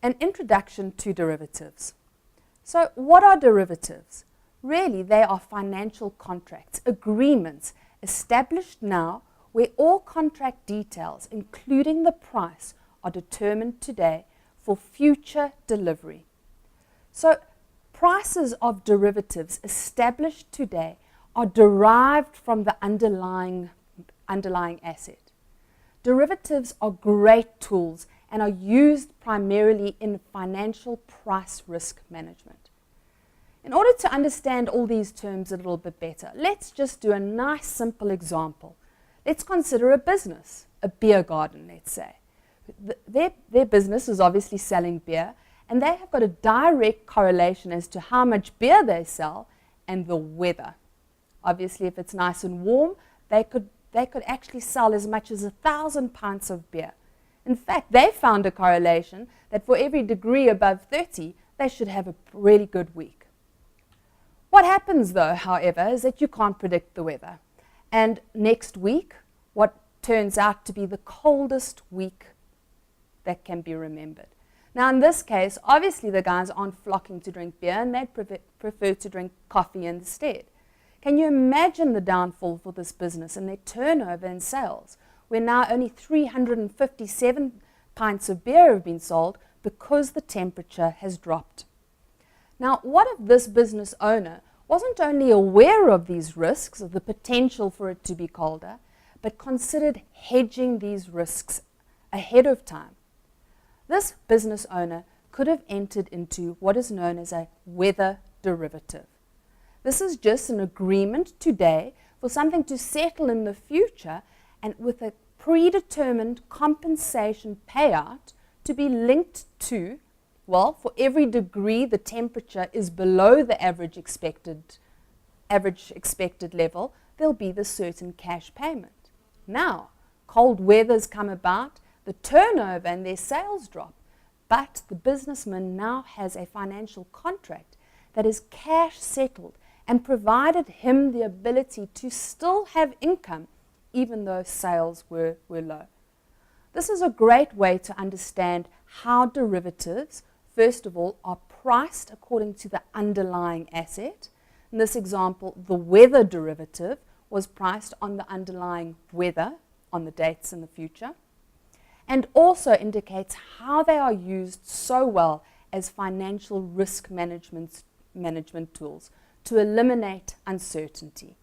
An introduction to derivatives. So what are derivatives? Really, they are financial contracts, agreements established now where all contract details, including the price, are determined today for future delivery. So prices of derivatives established today are derived from the underlying asset. Derivatives are great tools and are used primarily in financial price risk management. In order to understand all these terms a little bit better, let's just do a nice simple example. Let's consider a business, a beer garden, let's say. Their business is obviously selling beer, and they have got a direct correlation as to how much beer they sell and the weather. Obviously, if it's nice and warm, they could actually sell as much as 1,000 pints of beer. In fact, they found a correlation that for every degree above 30, they should have a really good week. What happens though, however, is that you can't predict the weather. And next week, what turns out to be the coldest week that can be remembered. Now in this case, obviously the guys aren't flocking to drink beer and they'd prefer to drink coffee instead. Can you imagine the downfall for this business and their turnover and sales, where now only 357 pints of beer have been sold because the temperature has dropped? Now, what if this business owner wasn't only aware of these risks, of the potential for it to be colder, but considered hedging these risks ahead of time? This business owner could have entered into what is known as a weather derivative. This is just an agreement today for something to settle in the future and with a predetermined compensation payout to be linked to, well, for every degree the temperature is below the average expected level, there'll be the certain cash payment. Now, cold weather's come about, the turnover and their sales drop, but the businessman now has a financial contract that is cash settled and provided him the ability to still have income even though sales were low. This is a great way to understand how derivatives, first of all, are priced according to the underlying asset. In this example, the weather derivative was priced on the underlying weather, on the dates in the future, and also indicates how they are used so well as financial risk management tools to eliminate uncertainty.